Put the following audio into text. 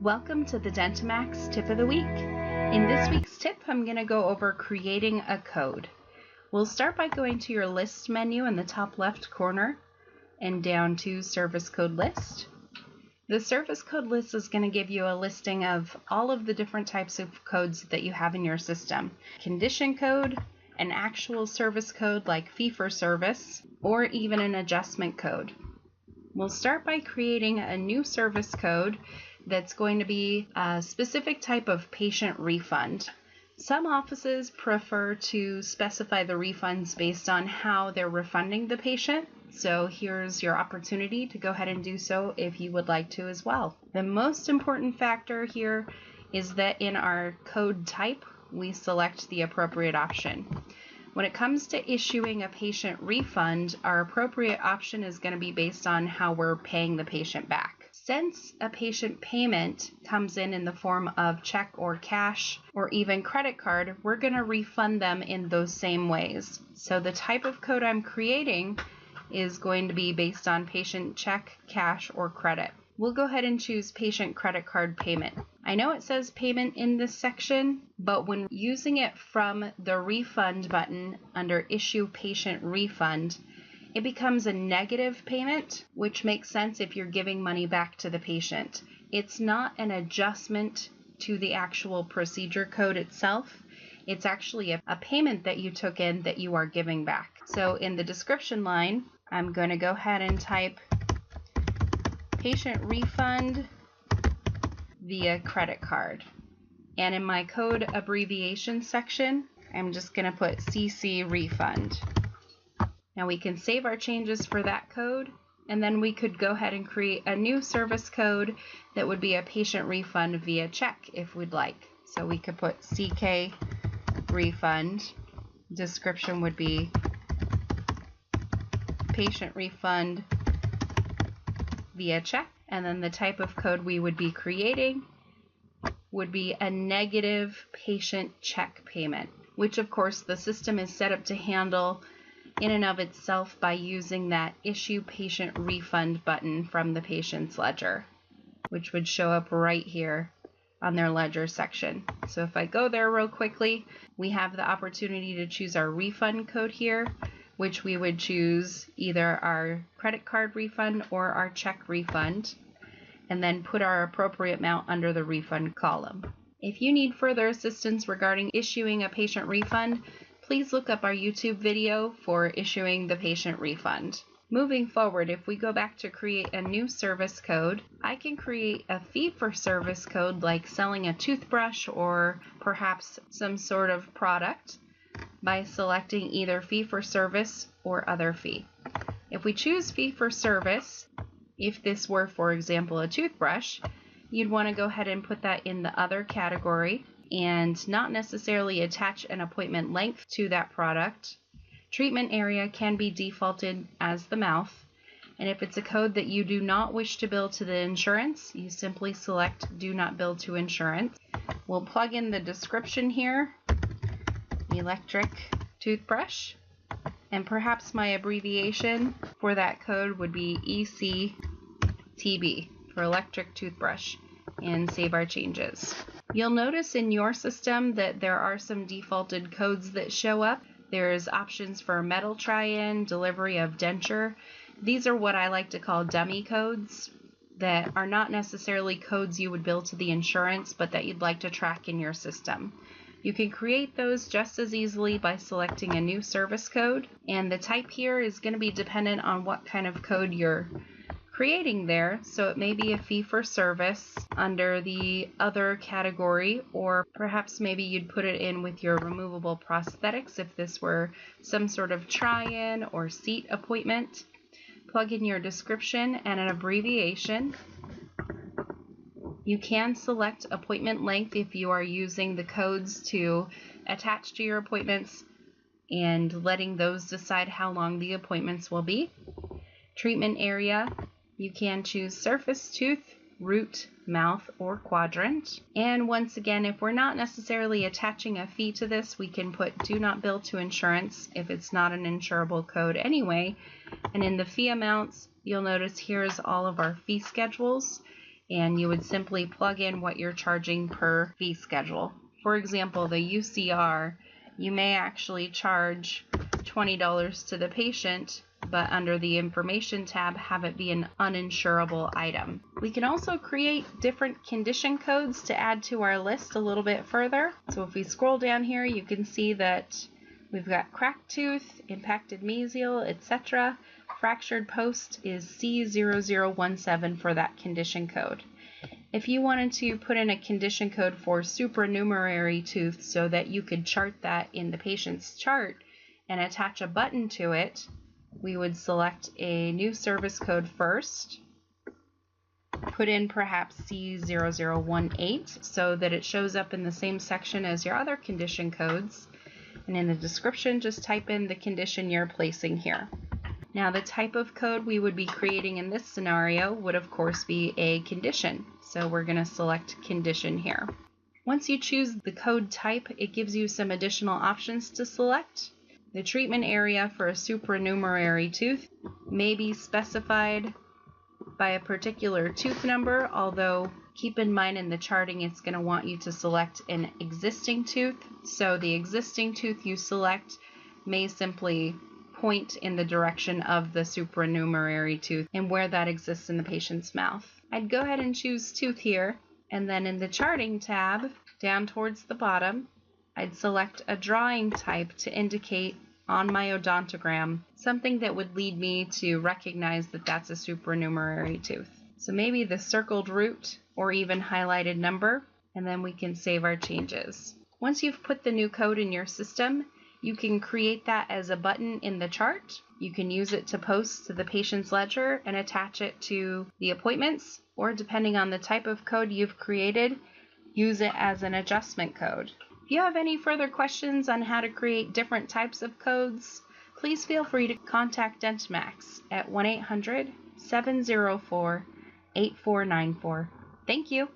Welcome to the DentiMax Tip of the Week. In this week's tip, I'm going to go over creating a code. We'll start by going to your list menu in the top left corner and down to Service Code List. The Service Code List is going to give you a listing of all of the different types of codes that you have in your system. Condition code, an actual service code like fee for service, or even an adjustment code. We'll start by creating a new service code that's going to be a specific type of patient refund. Some offices prefer to specify the refunds based on how they're refunding the patient, so here's your opportunity to go ahead and do so if you would like to as well. The most important factor here is that in our code type, we select the appropriate option. When it comes to issuing a patient refund, our appropriate option is going to be based on how we're paying the patient back. Since a patient payment comes in the form of check or cash or even credit card, we're going to refund them in those same ways. So the type of code I'm creating is going to be based on patient check, cash, or credit. We'll go ahead and choose patient credit card payment. I know it says payment in this section, but when using it from the refund button under issue patient refund, it becomes a negative payment, which makes sense if you're giving money back to the patient. It's not an adjustment to the actual procedure code itself. It's actually a payment that you took in that you are giving back. So in the description line, I'm going to go ahead and type patient refund via credit card. And in my code abbreviation section, I'm just going to put CC refund. Now we can save our changes for that code, and then we could go ahead and create a new service code that would be a patient refund via check if we'd like. So we could put CK refund. Description would be patient refund via check, and then the type of code we would be creating would be a negative patient check payment, which of course the system is set up to handle in and of itself by using that issue patient refund button from the patient's ledger, which would show up right here on their ledger section. So if I go there real quickly, we have the opportunity to choose our refund code here, which we would choose either our credit card refund or our check refund, and then put our appropriate amount under the refund column. If you need further assistance regarding issuing a patient refund, please look up our YouTube video for issuing the patient refund. Moving forward, if we go back to create a new service code, I can create a fee-for-service code like selling a toothbrush or perhaps some sort of product by selecting either fee-for-service or other fee. If we choose fee-for-service, if this were, for example, a toothbrush, you'd want to go ahead and put that in the other category and not necessarily attach an appointment length to that product. Treatment area can be defaulted as the mouth, and if it's a code that you do not wish to bill to the insurance, you simply select do not bill to insurance. We'll plug in the description here, electric toothbrush, and perhaps my abbreviation for that code would be ECTB for electric toothbrush, and save our changes. You'll notice in your system that there are some defaulted codes that show up. There's options for metal try-in, delivery of denture. These are what I like to call dummy codes that are not necessarily codes you would bill to the insurance, but that you'd like to track in your system. You can create those just as easily by selecting a new service code, and the type here is going to be dependent on what kind of code you're creating there. So it may be a fee for service under the other category, or perhaps maybe you'd put it in with your removable prosthetics if this were some sort of try-in or seat appointment. Plug in your description and an abbreviation. You can select appointment length if you are using the codes to attach to your appointments and letting those decide how long the appointments will be. Treatment area, you can choose surface tooth, root, mouth, or quadrant. And once again, if we're not necessarily attaching a fee to this, we can put do not bill to insurance if it's not an insurable code anyway. And in the fee amounts, you'll notice here's all of our fee schedules. and you would simply plug in what you're charging per fee schedule. For example, the UCR, you may actually charge $20 to the patient, but under the information tab have it be an uninsurable item. We can also create different condition codes to add to our list a little bit further. So if we scroll down here, you can see that we've got cracked tooth, impacted mesial, etc. Fractured post is C0017 for that condition code. If you wanted to put in a condition code for supernumerary tooth so that you could chart that in the patient's chart and attach a button to it, we would select a new service code first, put in perhaps C0018 so that it shows up in the same section as your other condition codes, and in the description just type in the condition you're placing here. Now the type of code we would be creating in this scenario would of course be a condition, so we're going to select condition here. Once you choose the code type, it gives you some additional options to select. The treatment area for a supernumerary tooth may be specified by a particular tooth number, although keep in mind in the charting it's going to want you to select an existing tooth, so the existing tooth you select may simply point in the direction of the supernumerary tooth and where that exists in the patient's mouth. I'd go ahead and choose tooth here, and then in the charting tab down towards the bottom I'd select a drawing type to indicate on my odontogram something that would lead me to recognize that that's a supernumerary tooth. So maybe the circled root or even highlighted number, and then we can save our changes. Once you've put the new code in your system, you can create that as a button in the chart. You can use it to post to the patient's ledger and attach it to the appointments, or depending on the type of code you've created, use it as an adjustment code. If you have any further questions on how to create different types of codes, please feel free to contact DentiMax at 1-800-704-8494. Thank you.